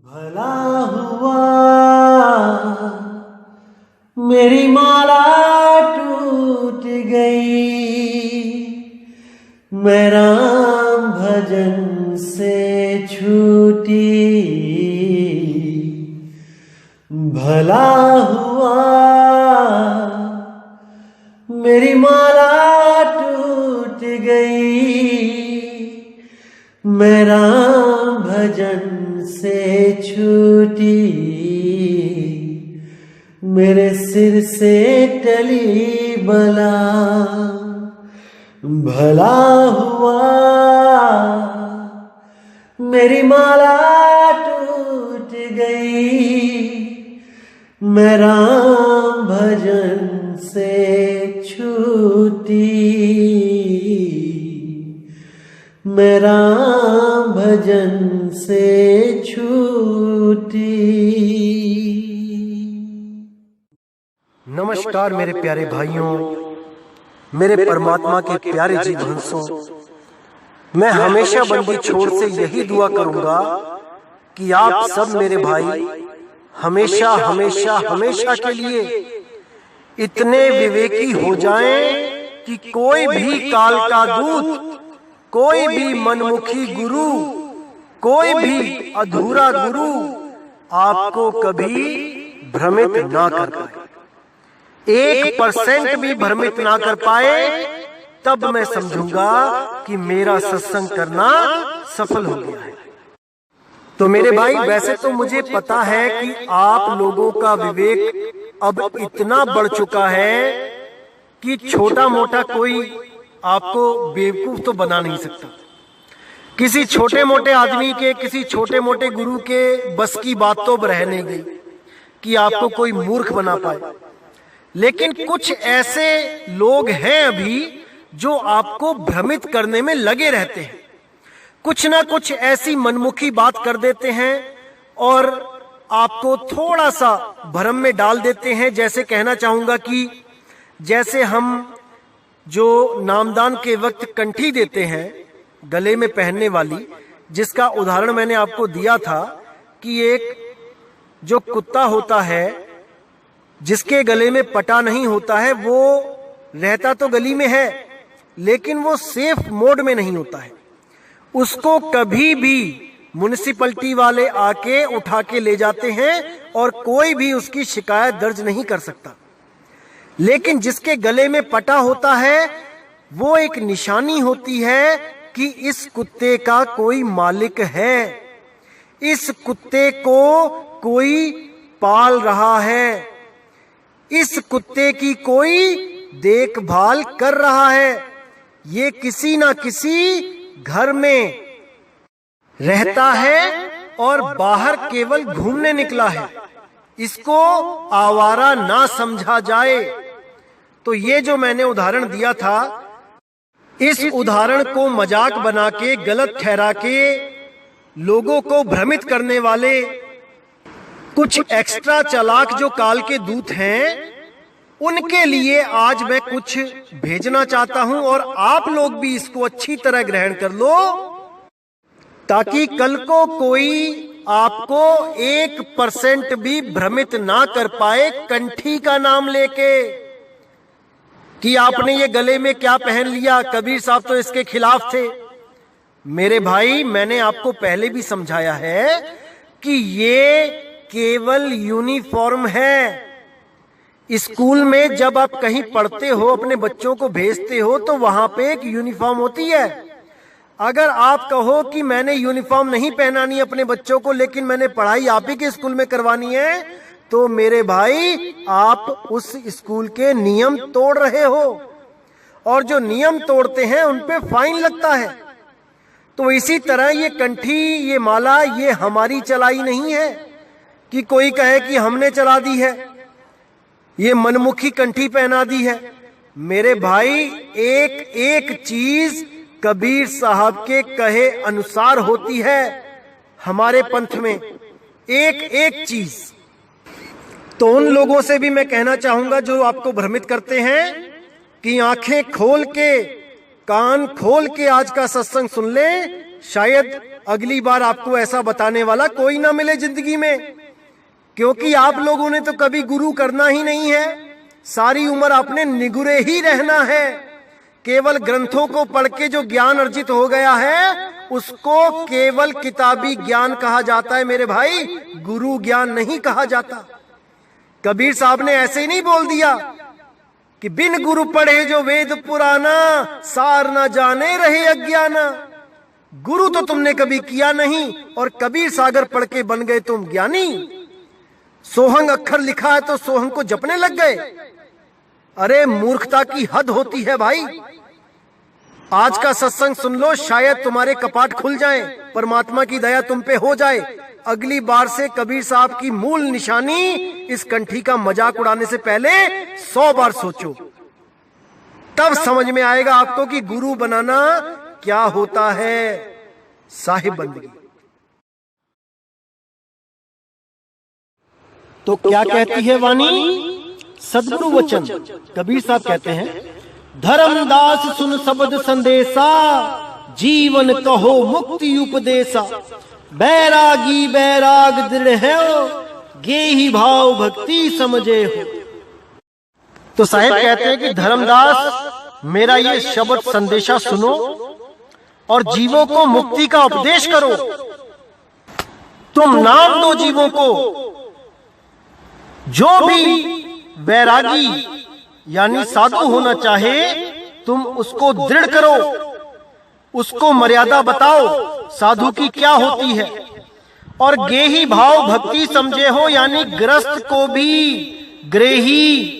भला हुआ मेरी माला टूट गई, मैं राम भजन से छूटी। भला हुआ मेरी माला टूट गई, मैं राम भजन से छूटी। मेरे सिर से टली बला, भला हुआ मेरी माला टूट गई, मैं राम भजन से छूटी। मैं राम भजन से छूटी। नमस्कार मेरे प्यारे भाइयों, मेरे परमात्मा के प्यारे जीवहंसों। मैं हमेशा बंदी छोड़ से यही दुआ करूंगा कि आप सब मेरे भाई हमेशा हमेशा हमेशा के लिए इतने विवेकी हो जाएं कि कोई भी काल का दूत, कोई भी मनमुखी गुरु, कोई भी अधूरा गुरु आपको कभी भ्रमित ना कर पाए। 1% भी भ्रमित ना कर पाए, तब मैं समझूंगा कि मेरा सत्संग करना सफल हो गया है। तो मेरे भाई, वैसे तो मुझे पता है कि आप लोगों का विवेक अब इतना बढ़ चुका है कि छोटा मोटा कोई आपको बेवकूफ तो बना नहीं सकता। किसी छोटे मोटे आदमी के, किसी छोटे मोटे गुरु के बस की बात तो रह नहीं गई कि आपको कोई मूर्ख बना पाए। लेकिन कुछ ऐसे लोग हैं अभी जो आपको भ्रमित करने में लगे रहते हैं। कुछ ना कुछ ऐसी मनमुखी बात कर देते हैं और आपको थोड़ा सा भ्रम में डाल देते हैं। जैसे कहना चाहूंगा कि जैसे हम जो नामदान के वक्त कंठी देते हैं गले में पहनने वाली, जिसका उदाहरण मैंने आपको दिया था कि एक जो कुत्ता होता है जिसके गले में पटा नहीं होता है, वो रहता तो गली में है लेकिन वो सेफ मोड में नहीं होता है। उसको कभी भी म्युनिसिपैलिटी वाले आके उठा के ले जाते हैं और कोई भी उसकी शिकायत दर्ज नहीं कर सकता। लेकिन जिसके गले में पटा होता है, वो एक निशानी होती है कि इस कुत्ते का कोई मालिक है, इस कुत्ते को कोई पाल रहा है, इस कुत्ते की कोई देखभाल कर रहा है। ये किसी ना किसी घर में रहता है और बाहर केवल घूमने निकला है। इसको आवारा ना समझा जाए। तो ये जो मैंने उदाहरण दिया था, इस उदाहरण को मजाक बना के, गलत ठहरा के लोगों को भ्रमित करने वाले कुछ एक्स्ट्रा चालाक जो काल के दूत हैं, उनके लिए आज मैं कुछ भेजना चाहता हूं और आप लोग भी इसको अच्छी तरह ग्रहण कर लो, ताकि कल को कोई आपको 1% भी भ्रमित ना कर पाए कंठी का नाम लेके कि आपने ये गले में क्या पहन लिया। कबीर साहब तो इसके खिलाफ थे। मेरे भाई, मैंने आपको पहले भी समझाया है कि ये केवल यूनिफॉर्म है। स्कूल में जब आप कहीं पढ़ते हो, अपने बच्चों को भेजते हो, तो वहां पे एक यूनिफॉर्म होती है। अगर आप कहो कि मैंने यूनिफॉर्म नहीं पहनानी अपने बच्चों को, लेकिन मैंने पढ़ाई आप ही के स्कूल में करवानी है, तो मेरे भाई आप उस स्कूल के नियम तोड़ रहे हो, और जो नियम तोड़ते हैं उन पे फाइन लगता है। तो इसी तरह ये कंठी, ये माला, ये हमारी चलाई नहीं है कि कोई कहे कि हमने चला दी है, ये मनमुखी कंठी पहना दी है। मेरे भाई, एक एक चीज कबीर साहब के कहे अनुसार होती है हमारे पंथ में, एक एक चीज। तो उन लोगों से भी मैं कहना चाहूंगा जो आपको भ्रमित करते हैं कि आंखें खोल के कान खोल के आज का सत्संग सुन ले, शायद अगली बार आपको ऐसा बताने वाला कोई ना मिले जिंदगी में, क्योंकि आप लोगों ने तो कभी गुरु करना ही नहीं है। सारी उम्र आपने निगुरे ही रहना है। केवल ग्रंथों को पढ़ के जो ज्ञान अर्जित हो गया है उसको केवल किताबी ज्ञान कहा जाता है मेरे भाई, गुरु ज्ञान नहीं कहा जाता। कबीर साहब ने ऐसे ही नहीं बोल दिया कि बिन गुरु पढ़े जो वेद पुराना, सार न जाने रहे अज्ञाना। गुरु तो तुमने कभी किया नहीं और कबीर सागर पढ़ के बन गए तुम ज्ञानी। सोहंग अक्षर लिखा है तो सोहंग को जपने लग गए। अरे मूर्खता की हद होती है भाई। आज का सत्संग सुन लो, शायद तुम्हारे कपाट खुल जाएं, परमात्मा की दया तुम पे हो जाए। अगली बार से कबीर साहब की मूल निशानी इस कंठी का मजाक उड़ाने से पहले 100 बार सोचो, तब समझ में आएगा आपको कि गुरु बनाना क्या होता है। साहिब बंदगी। तो क्या कहती है वाणी? सदगुरु वचन। कबीर साहब कहते हैं, धर्मदास सुन शब्द संदेशा, जीवन कहो मुक्ति उपदेशा। बैरागी बैराग दृढ़ है, गेही भाव भक्ति समझे हो। तो साहिब कहते हैं कि धर्मदास मेरा ये शब्द संदेशा सुनो और जीवों को मुक्ति का उपदेश करो। तुम नाम दो जीवों को। जो भी बैरागी यानी साधु होना चाहे तुम उसको दृढ़ करो, उसको मर्यादा बताओ साधु की क्या होती है। और गेही भाव भक्ति समझे हो, यानी ग्रस्त को भी, ग्रेही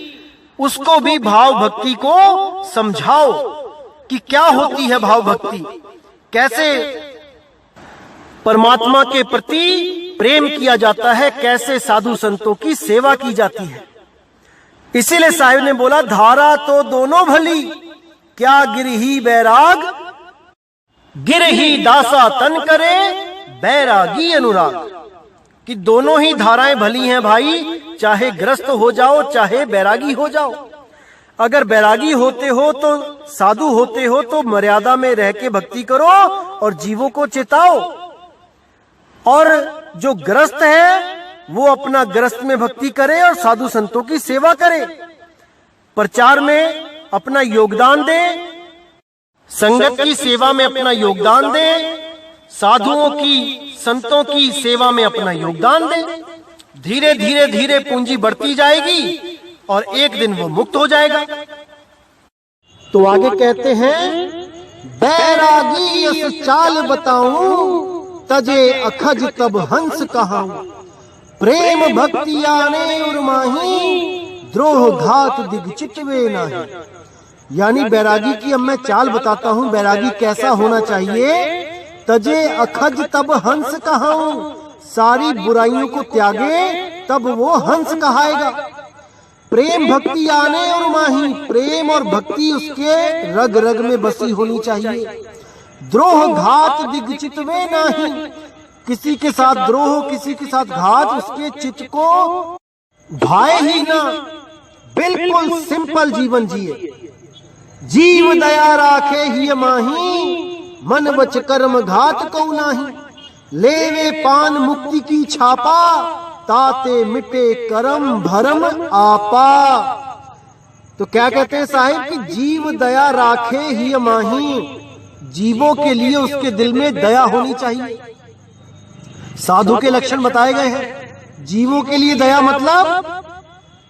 उसको भी भाव भक्ति को समझाओ कि क्या होती है भाव भक्ति, कैसे परमात्मा के प्रति प्रेम किया जाता है, कैसे साधु संतों की सेवा की जाती है। इसीलिए साहिब ने बोला, धारा तो दोनों भली, क्या गिरही बैराग, गिरही दासा तन करे, बैरागी अनुराग। कि दोनों ही धाराएं भली हैं भाई, चाहे ग्रस्त हो जाओ चाहे बैरागी हो जाओ। अगर बैरागी होते हो तो, साधु होते हो तो मर्यादा में रह के भक्ति करो और जीवों को चेताओ। और जो ग्रस्त है वो अपना ग्रस्त में भक्ति करे और साधु संतों की सेवा करे, प्रचार में अपना योगदान दे, संगत की सेवा में अपना योगदान दे, साधुओं की संतों की सेवा में अपना योगदान दे। धीरे धीरे धीरे पूंजी बढ़ती जाएगी और एक दिन वो मुक्त हो जाएगा। तो आगे कहते हैं, बैरागी यस चाल बताऊं, तजे अखज तब हंस कहाऊं। प्रेम भक्ति आने उर्माही, द्रोह घात दिग चितवे नाही। यानी बैरागी की अब मैं चाल बताता हूँ, बैरागी कैसा होना चाहिए। तजे अखज तब हंस कहाऊं, सारी बुराइयों को त्यागे तब वो हंस कहाएगा। प्रेम भक्ति आने और माही, प्रेम और भक्ति उसके रग रग में बसी होनी चाहिए। द्रोह घात दिग चितवे नाही, किसी के साथ द्रोह, किसी के साथ घात उसके चित्त को भाए ही ना। बिल्कुल सिंपल जीवन जिए। जीव दया राखे ही माही, मन वच कर्म घात को नाही। लेवे पान मुक्ति की छापा, ताते मिटे कर्म भरम आपा। तो क्या कहते हैं साहिब कि जीव दया राखे ही माही, जीवों के लिए उसके दिल में दया होनी चाहिए। साधु के लक्षण बताए गए हैं। जीवों के लिए दया मतलब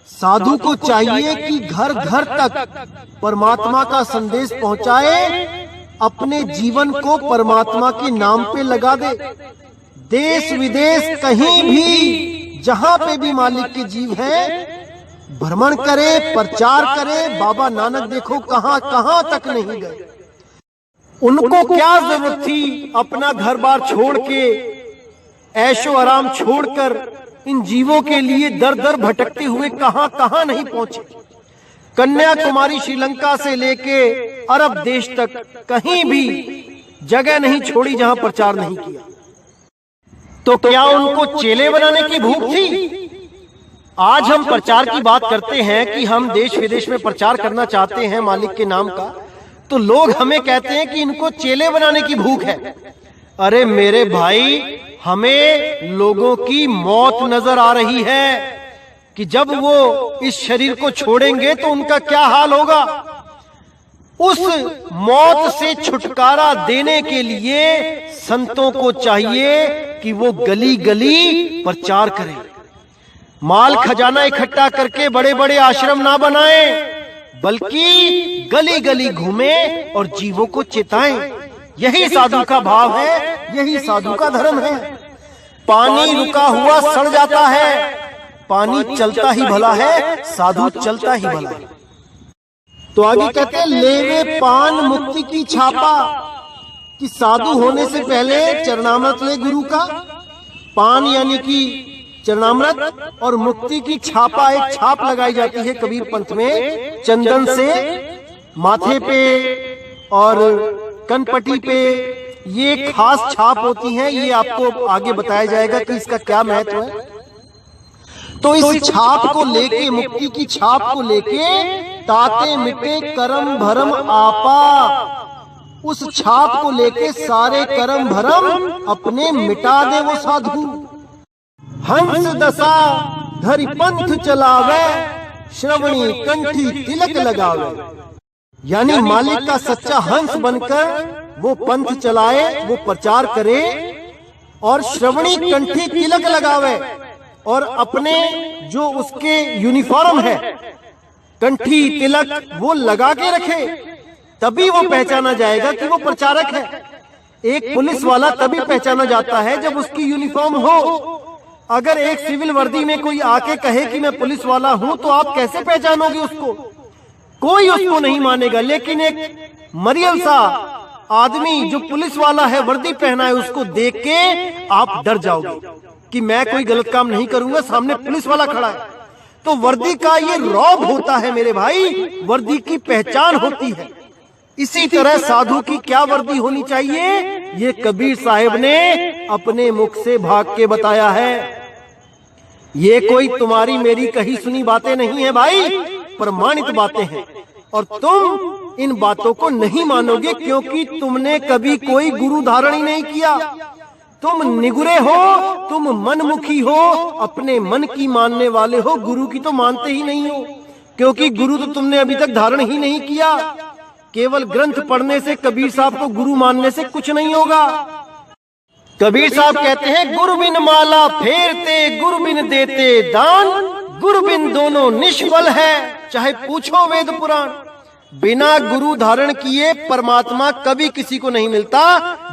साधु को चाहिए कि घर घर तक परमात्मा का संदेश पहुंचाए, अपने जीवन को परमात्मा के नाम पे लगा दे। देश विदेश कहीं भी जहां पे भी मालिक के जीव हैं, भ्रमण करे, प्रचार करे। बाबा नानक देखो कहां कहां तक नहीं गए। उनको क्या जरूरत थी अपना घर बार छोड़ के, ऐशो आराम छोड़कर इन जीवों के लिए दर दर भटकते हुए कहां कहां नहीं पहुंचे। कन्याकुमारी श्रीलंका से लेके अरब देश तक कहीं भी जगह नहीं छोड़ी जहां प्रचार नहीं किया। तो क्या उनको चेले बनाने की भूख थी? आज हम प्रचार की बात करते हैं कि हम देश विदेश में प्रचार करना चाहते हैं मालिक के नाम का, तो लोग हमें कहते हैं कि इनको चेले बनाने की भूख है। अरे मेरे भाई, हमें लोगों की मौत नजर आ रही है कि जब वो इस शरीर को छोड़ेंगे तो उनका क्या हाल होगा। उस मौत से छुटकारा देने के लिए संतों को चाहिए कि वो गली गली प्रचार करें, माल खजाना इकट्ठा करके बड़े बड़े आश्रम ना बनाएं, बल्कि गली गली घूमें और जीवों को चेताएं। यही साधु का भाव है, यही साधु का धर्म है। पानी रुका हुआ सड़ जाता है, पानी चलता ही भला है, साधु चलता ही भला है। तो आगे कहते हैं, लेवे पान मुक्ति की छापा, कि साधु होने से पहले चरणामृत ले गुरु का। पान यानी कि चरणामृत और मुक्ति की छापा, एक छाप लगाई जाती है कबीर पंथ में चंदन से, माथे पे और कनपटी पे। ये खास छाप होती है, ये आपको आगे बताया जाएगा कि इसका क्या महत्व है। तो इस छाप को लेके, मुक्ति की छाप को लेके, ताते मिटे करम भरम आपा, उस छाप को लेके सारे करम भरम अपने मिटा दे वो साधु। हंस दशा धरि पंथ चलावे, श्रवणी कंठी तिलक लगावे। यानी मालिक का सच्चा हंस बनकर वो पंथ चलाए, वो प्रचार करे और श्रवणी कंठी तिलक लगावे, और अपने जो उसके यूनिफॉर्म है कंठी तिलक वो लगा के रखे, तभी वो पहचाना जाएगा कि वो प्रचारक है। एक पुलिस वाला तभी पहचाना जाता है जब उसकी यूनिफॉर्म हो। अगर एक सिविल वर्दी में कोई आके कहे कि मैं पुलिस वाला हूं, तो आप कैसे पहचानोगे उसको? कोई उसको नहीं मानेगा। लेकिन एक मरियल सा आदमी जो पुलिस वाला है, वर्दी पहना है, उसको देख के आप डर जाओगे कि मैं कोई गलत काम नहीं करूंगा, सामने पुलिस वाला खड़ा है। तो वर्दी का ये रौब होता है मेरे भाई, वर्दी की पहचान होती है। इसी तरह साधु की क्या वर्दी होनी चाहिए, ये कबीर साहिब ने अपने मुख से भाग के बताया है। ये कोई तुम्हारी मेरी कही सुनी बातें नहीं है भाई, प्रमाणित बातें हैं। और तुम इन बातों को नहीं मानोगे क्योंकि तुमने कभी कोई गुरु धारण ही नहीं किया। तुम निगुरे हो, तुम मनमुखी हो, अपने मन की मानने वाले हो, गुरु की तो मानते ही नहीं हो, क्योंकि गुरु तो तुमने अभी तक धारण ही नहीं किया। केवल ग्रंथ पढ़ने से, कबीर साहब को गुरु मानने से कुछ नहीं होगा। कबीर साहब कहते हैं, गुरु बिन माला फेरते, गुरु बिन देते दान, गुरु बिन दोनों निष्फल है, चाहे पूछो वेद पुराण। बिना गुरु धारण किए परमात्मा कभी किसी को नहीं मिलता।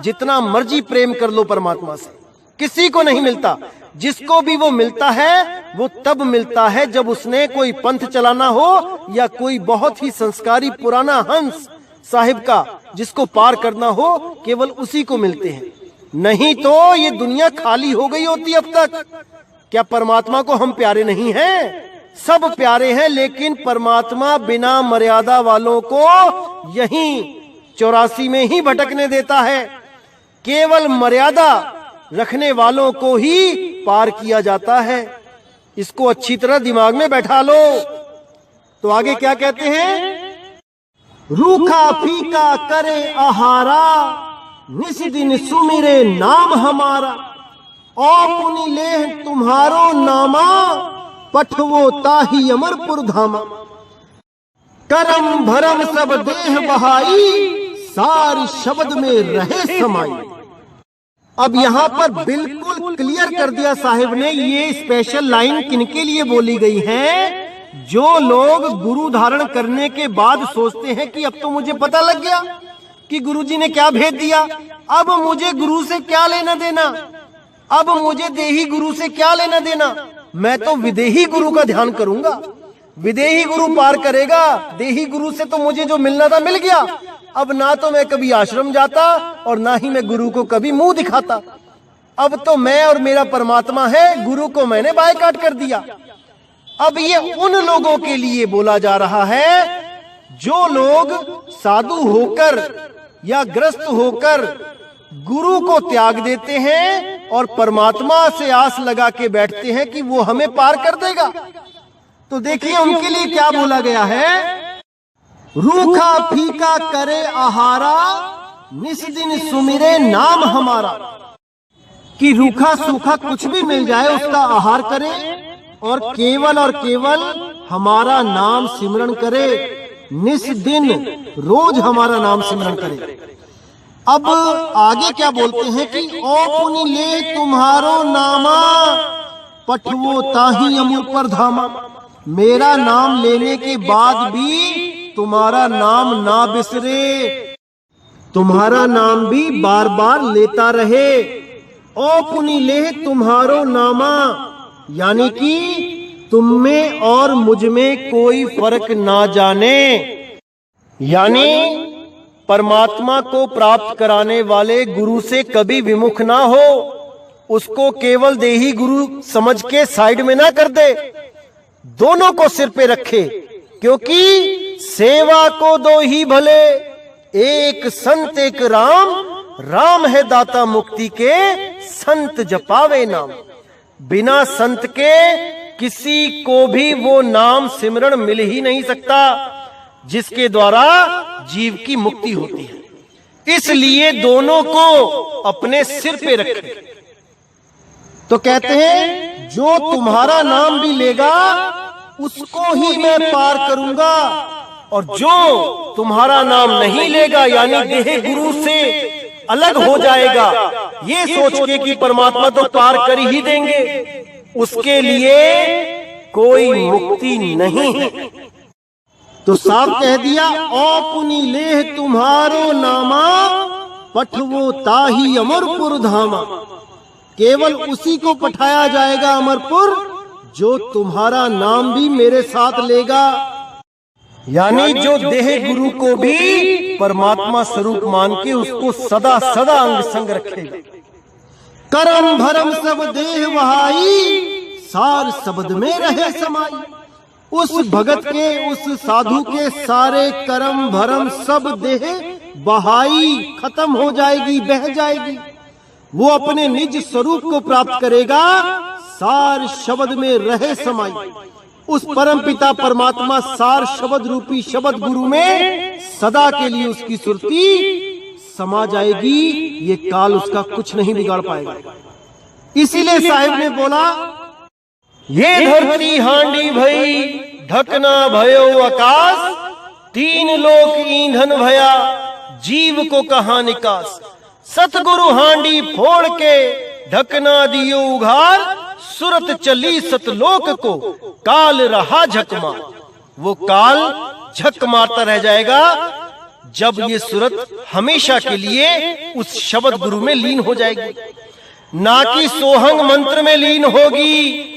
जितना मर्जी प्रेम कर लो परमात्मा से, किसी को नहीं मिलता। जिसको भी वो मिलता है वो तब मिलता है जब उसने कोई पंथ चलाना हो या कोई बहुत ही संस्कारी पुराना हंस साहिब का जिसको पार करना हो, केवल उसी को मिलते हैं। नहीं तो ये दुनिया खाली हो गई होती अब तक। क्या परमात्मा को हम प्यारे नहीं हैं? सब प्यारे हैं, लेकिन परमात्मा बिना मर्यादा वालों को यहीं 84 में ही भटकने देता है। केवल मर्यादा रखने वालों को ही पार किया जाता है। इसको अच्छी तरह दिमाग में बैठा लो। तो आगे क्या कहते हैं, रूखा फीका करे आहारा, निस दिन सुमिरे नाम हमारा, और पुनि ले तुम्हारो नामा, पठवो ताही अमरपुर धामा। करम भरम सब देह बहाई, सारी शब्द में रहे समाई। अब यहाँ पर बिल्कुल क्लियर कर दिया साहिब ने, ये स्पेशल लाइन किनके लिए बोली गई है। जो लोग गुरु धारण करने के बाद सोचते हैं कि अब तो मुझे पता लग गया कि गुरुजी ने क्या भेद दिया, अब मुझे गुरु से क्या लेना देना, अब मुझे देही गुरु से क्या लेना देना, मैं तो विदेही गुरु का ध्यान करूंगा। विदेही गुरु पार करेगा, देही गुरु से तो मुझे जो मिलना था मिल गया। अब ना तो मैं कभी आश्रम जाता और ना ही मैं गुरु को कभी मुंह दिखाता। अब तो मैं और मेरा परमात्मा है, गुरु को मैंने बायकॉट कर दिया। अब ये उन लोगों के लिए बोला जा रहा है जो लोग साधु होकर या ग्रस्त होकर गुरु को त्याग देते हैं और परमात्मा से आस लगा के बैठते हैं कि वो हमें पार कर देगा। तो देखिए उनके लिए क्या बोला गया है, रूखा फीका करे आहारा, निस दिन सुमिरे नाम हमारा। कि रूखा सूखा कुछ भी मिल जाए उसका आहार करे और केवल हमारा नाम सिमरण करे, निस दिन रोज हमारा नाम सिमरण करे। अब आगे क्या बोलते हैं कि ओ पुनि ले तुम्हारो नामा, पठवो ताही अमर पर धामा। मेरा नाम लेने के बाद भी तुम्हारा नाम ना बिसरे, तुम्हारा नाम भी बार बार लेता रहे। ओ पुनि ले तुम्हारो नामा, यानी कि तुम में और मुझ में कोई फर्क ना जाने, यानी परमात्मा को प्राप्त कराने वाले गुरु से कभी विमुख ना हो, उसको केवल देही गुरु समझ के साइड में ना कर दे, दोनों को सिर पे रखे। क्योंकि सेवा को दो ही भले, एक संत एक राम, राम है दाता मुक्ति के, संत जपावे नाम। बिना संत के किसी को भी वो नाम सिमरण मिल ही नहीं सकता जिसके द्वारा जीव की मुक्ति होती है। इसलिए दोनों को अपने सिर पे रखे। तो कहते हैं जो तुम्हारा नाम भी लेगा उसको ही मैं पार करूंगा, और जो तुम्हारा नाम नहीं लेगा यानी देह गुरु से अलग हो जाएगा, ये सोच के कि परमात्मा तो पार कर ही देंगे, उसके लिए कोई मुक्ति नहीं है। तो साफ कह दिया, ओ पुनि लेह तुम्हारो नामा, पठवो ताही अमरपुर धामा। केवल उसी को पठाया जाएगा अमरपुर जो तुम्हारा नाम भी मेरे साथ लेगा, यानी जो देह गुरु को भी परमात्मा स्वरूप मान के उसको सदा सदा अंग संग रखेगा। करम भरम सब देह वहाई, सार शब्द में रहे समाई। उस भगत के, उस साधु के सारे कर्म भरम सब देह बहाई, खत्म हो जाएगी, बह जाएगी। वो अपने निज स्वरूप को प्राप्त करेगा, सार शब्द में रहे समाई। उस परम पिता परमात्मा सार शब्द रूपी शब्द गुरु में सदा के लिए उसकी सुरती समा जाएगी, ये काल उसका कुछ नहीं बिगाड़ पाएगा। इसीलिए साहिब ने बोला, ये धरती हांडी भई, ढकना भयो आकाश, तीन लोक ईंधन भया, जीव को कहा निकास। सतगुरु हांडी फोड़ के ढकना दियो उघार, सुरत चली सतलोक को, काल रहा झकमार। वो काल झक मारता रह जाएगा जब ये सुरत हमेशा के लिए उस शब्द गुरु में लीन हो जाएगी, ना कि सोहंग मंत्र में लीन होगी।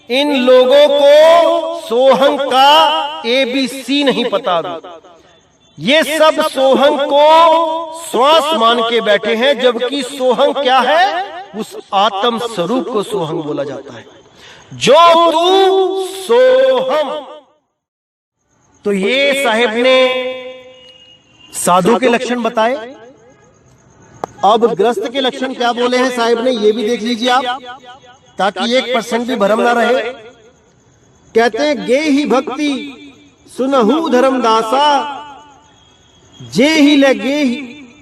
इन लोगों को सोहंग का ABC नहीं पता। ये सब सोहंग को श्वास मान के बैठे हैं, जबकि सोहंग क्या है? उस आत्म स्वरूप को सोहंग बोला जाता है, जो तू सोहम। तो ये साहिब ने साधु के लक्षण बताए। अब ग्रस्त के लक्षण क्या बोले हैं साहिब ने, ये भी देख लीजिए आप, ताकि 1% भी भ्रम ना रहे। कहते हैं, गे ही भक्ति सुनहु धर्मदासा, जे ही लगे ही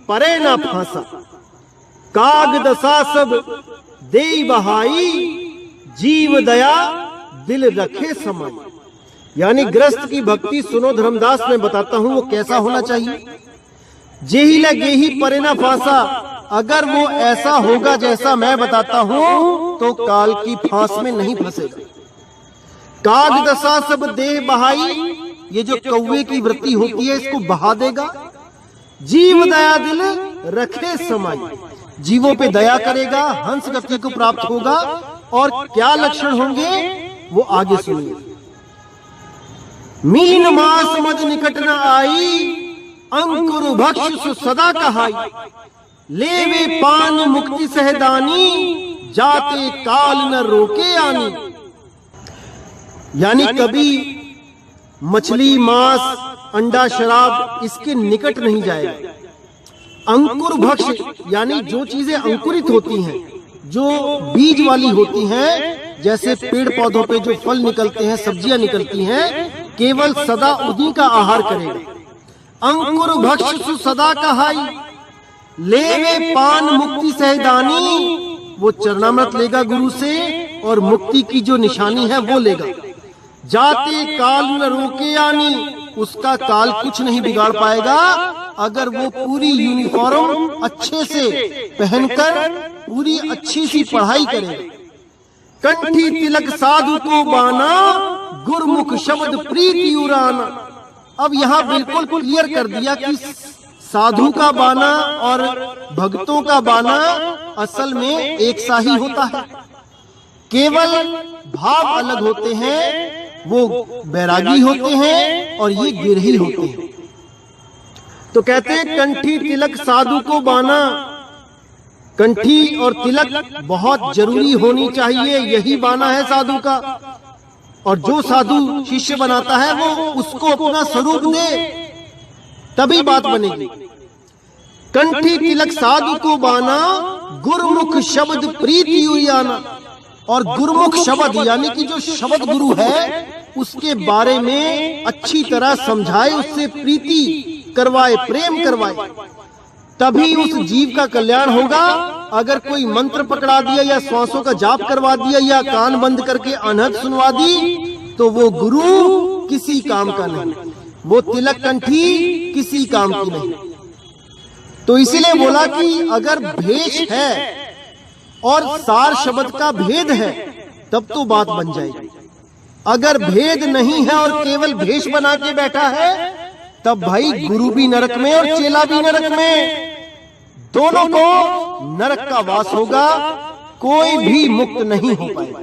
परे ना फांसा। काग दशा सब दे बहाई, जीव दया दिल रखे समाई। यानी ग्रस्त की भक्ति सुनो धर्मदास, मैं बताता हूं वो कैसा होना चाहिए। जे ही लगे ही परे ना फांसा, अगर वो ऐसा होगा जैसा मैं बताता हूं तो काल की फांस में नहीं फंसेगा। काग दशा सब दे बहाई, ये जो कौवे की वृत्ति होती है इसको बहा देगा। जीव दया दिल रखे समाई, जीवों पे दया करेगा, हंस गति को प्राप्त होगा। और क्या लक्षण होंगे वो आगे सुनिए। मीन मां समझ निकट न आई, अंकुर भक्ष सदा कहाई। लेवे पान मुक्ति सहदानी, जाते काल न रोके आनी। यानी कभी मछली, मांस, अंडा, शराब इसके निकट नहीं जाएगा। अंकुर भक्ष यानी जो चीजें अंकुरित होती हैं, जो बीज वाली होती हैं, जैसे पेड़ पौधों पे जो फल निकलते हैं, सब्जियां निकलती हैं, केवल सदा उन्हीं का आहार करेगा। अंकुर भक्ष सदा कहाई, लेवे पान मुक्ति सहदानी। वो चरणामृत लेगा गुरु से और मुक्ति की जो निशानी है वो लेगा। जाते काल न रोके आनी, उसका काल कुछ नहीं बिगाड़ पाएगा अगर वो पूरी यूनिफॉर्म अच्छे से पहनकर पूरी अच्छी सी पढ़ाई करे। कंठी तिलक साधु को बाना, गुरमुख शब्द प्रीति उराना। अब यहाँ बिल्कुल क्लियर कर दिया कि साधु का बाना और भक्तों का बाना असल में एक सा ही होता है, केवल भाव अलग होते हैं। वो बैरागी होते हैं और ये गिरही होते हैं। तो कहते हैं कंठी तिलक साधु को बाना। कंठी और तिलक बहुत जरूरी होनी चाहिए, यही बाना है साधु का। और जो साधु शिष्य बनाता है वो उसको अपना स्वरूप दे, तभी बात बनेगी। कंठी तिलक साधु को बाना, गुरुमुख शब्द प्रीति उयाना। और गुरुमुख शब्द यानी कि जो शब्द गुरु है उसके बारे में अच्छी तरह समझाए, उससे प्रीति करवाए, प्रेम करवाए, तभी उस जीव का कल्याण होगा। अगर कोई मंत्र पकड़ा दिया या श्वासों का जाप करवा दिया या कान बंद करके अनहद सुनवा दी तो वो गुरु किसी काम का नहीं, वो तिलक कंठी किसी काम की नहीं। तो इसीलिए बोला कि अगर भेष है और सार शब्द का भेद है तब तो बात बन जाएगी। अगर भेद नहीं है और केवल भेष बना के बैठा है तब भाई गुरु भी नरक में और चेला भी नरक में, दोनों को नरक का वास होगा, कोई भी मुक्त नहीं हो पाएगा।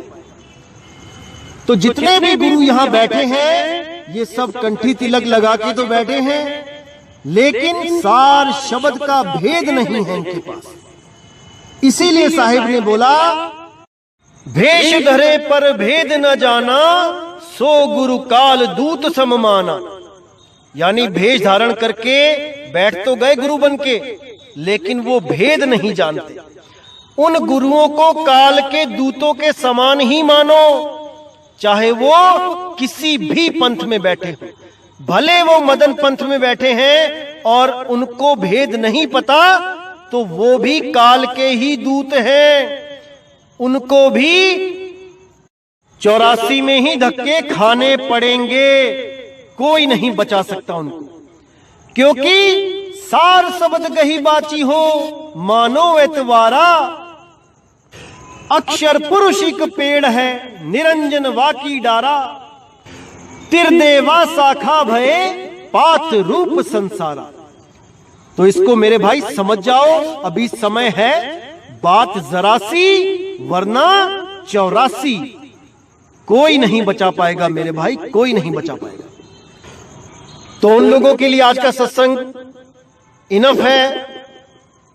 तो जितने भी गुरु यहाँ बैठे हैं ये सब कंठी तिलक लगा के तो बैठे हैं, लेकिन सार शब्द का भेद नहीं है इनके पास। इसीलिए साहिब ने बोला, भेष धरे पर भेद न जाना, सो गुरु काल दूत सममाना। यानी भेष धारण करके बैठ तो गए गुरु बन के, लेकिन वो भेद नहीं जानते। उन गुरुओं को काल के दूतों के समान ही मानो, चाहे वो किसी भी पंथ में बैठे हो। भले वो मदन पंथ में बैठे हैं और उनको भेद नहीं पता तो वो भी काल के ही दूत हैं। उनको भी 84 में ही धक्के खाने पड़ेंगे, कोई नहीं बचा सकता उनको, क्योंकि सार शब्द गही बाची हो मानो एतवारा। अक्षर पुरुष एक पेड़ है निरंजन वाकी डारा, तिरदेवा शाखा भये पात रूप संसारा। तो इसको मेरे भाई समझ जाओ, अभी समय है, बात जरा सी वरना 84। कोई नहीं बचा पाएगा मेरे भाई, कोई नहीं बचा पाएगा। तो उन लोगों के लिए आज का सत्संग इनफ है।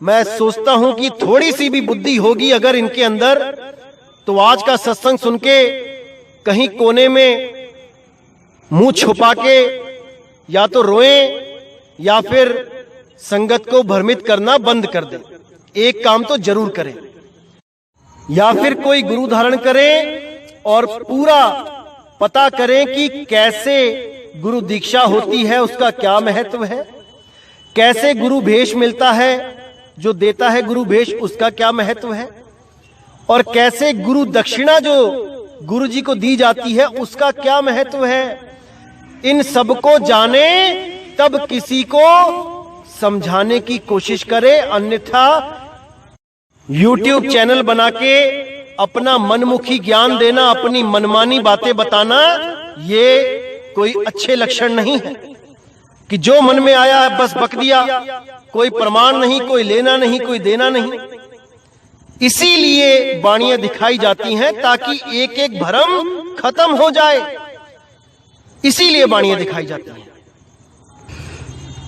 मैं सोचता हूं कि थोड़ी सी भी बुद्धि होगी अगर इनके अंदर, तो आज का सत्संग सुन के कहीं कोने में मुंह छुपा के या तो रोएं या फिर संगत को भ्रमित करना बंद कर दें। एक काम तो जरूर करें, या फिर कोई गुरु धारण करें और पूरा पता करें कि कैसे गुरु दीक्षा होती है, उसका क्या महत्व है, कैसे गुरु भेष मिलता है, जो देता है गुरु भेष उसका क्या महत्व है, और कैसे गुरु दक्षिणा जो गुरु जी को दी जाती है उसका क्या महत्व है। इन सबको जाने तब किसी को समझाने की कोशिश करे, अन्यथा YouTube चैनल बना के अपना मनमुखी ज्ञान देना, अपनी मनमानी बातें बताना, ये कोई अच्छे लक्षण नहीं है कि जो मन में आया बस बक दिया, कोई प्रमाण नहीं, कोई लेना नहीं, कोई देना नहीं। इसीलिए वाणियां दिखाई जाती हैं ताकि एक एक भ्रम खत्म हो जाए, इसीलिए वाणियां दिखाई जाती हैं।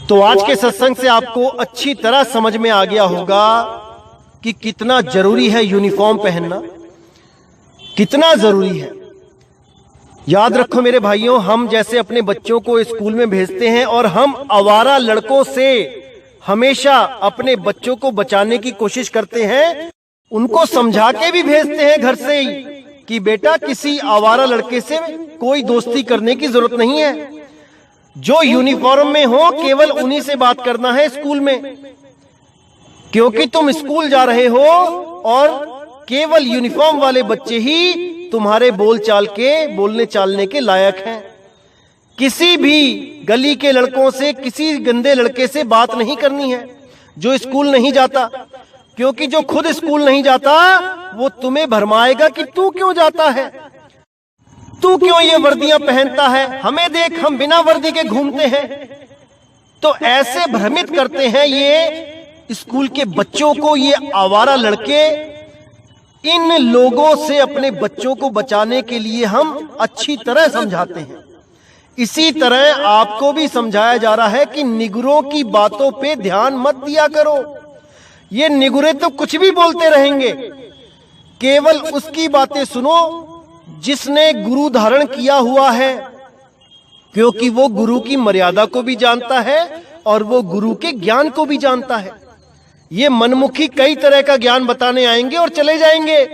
तो आज के सत्संग से आपको अच्छी तरह समझ में आ गया होगा कि कितना जरूरी है यूनिफॉर्म पहनना, कितना जरूरी है। याद रखो मेरे भाइयों, हम जैसे अपने बच्चों को स्कूल में भेजते हैं और हम आवारा लड़कों से हमेशा अपने बच्चों को बचाने की कोशिश करते हैं, उनको समझा के भी भेजते हैं घर से ही कि बेटा किसी आवारा लड़के से कोई दोस्ती करने की जरूरत नहीं है। जो यूनिफॉर्म में हो केवल उन्हीं से बात करना है स्कूल में, क्योंकि तुम स्कूल जा रहे हो और केवल यूनिफॉर्म वाले बच्चे ही तुम्हारे बोलचाल के बोलने चालने के लायक हैं। किसी भी गली के लड़कों से, किसी गंदे लड़के से बात नहीं करनी है जो स्कूल नहीं जाता, क्योंकि जो खुद स्कूल नहीं जाता वो तुम्हें भरमाएगा कि तू क्यों जाता है, तू क्यों ये वर्दियां पहनता है, हमें देख हम बिना वर्दी के घूमते हैं। तो ऐसे भ्रमित करते हैं ये स्कूल के बच्चों को ये आवारा लड़के। इन लोगों से अपने बच्चों को बचाने के लिए हम अच्छी तरह समझाते हैं। इसी तरह आपको भी समझाया जा रहा है कि निगुरों की बातों पे ध्यान मत दिया करो। ये निगुरे तो कुछ भी बोलते रहेंगे, केवल उसकी बातें सुनो जिसने गुरु धारण किया हुआ है, क्योंकि वो गुरु की मर्यादा को भी जानता है और वो गुरु के ज्ञान को भी जानता है। ये मनमुखी कई तरह का ज्ञान बताने आएंगे और चले जाएंगे।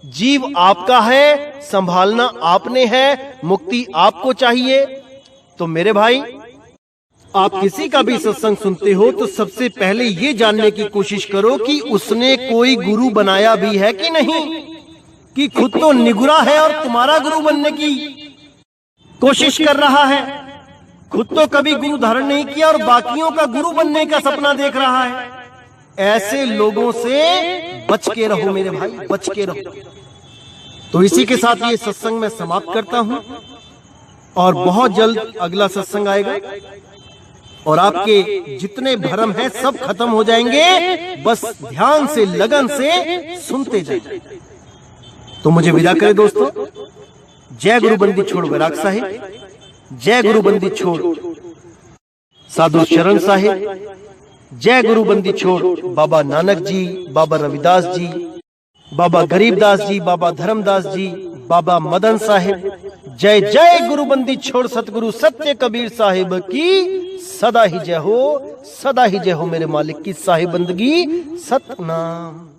जीव आपका है, संभालना आपने है, मुक्ति आपको चाहिए। तो मेरे भाई, आप किसी का भी सत्संग सुनते हो तो सबसे पहले ये जानने की कोशिश करो कि उसने कोई गुरु बनाया भी है कि नहीं, कि खुद तो निगुरा है और तुम्हारा गुरु बनने की कोशिश कर रहा है। खुद तो कभी गुरु धारण नहीं किया और बाकियों का गुरु बनने का सपना देख रहा है। ऐसे लोगों से बच के रहो मेरे भाई, बच के रहो। तो इसी के साथ ये सत्संग मैं समाप्त करता हूं और बहुत जल्द अगला सत्संग आएगा और आपके जितने भ्रम हैं सब खत्म हो जाएंगे। बस ध्यान से, लगन से सुनते जाइए। तो मुझे विदा करें दोस्तों। जय गुरु बंदी छोड़ वैराग साहिब, जय गुरु बंदी छोड़ साधु शरण साहिब, जय गुरु बंदी छोड़ बाबा नानक जी, बाबा रविदास जी, बाबा गरीबदास जी, बाबा धर्मदास जी, बाबा मदन साहिब। जय जय गुरु बंदी छोड़ सतगुरु सत्य कबीर साहिब की सदा ही जय हो, सदा ही जय हो मेरे मालिक की साहिब बंदगी सतनाम।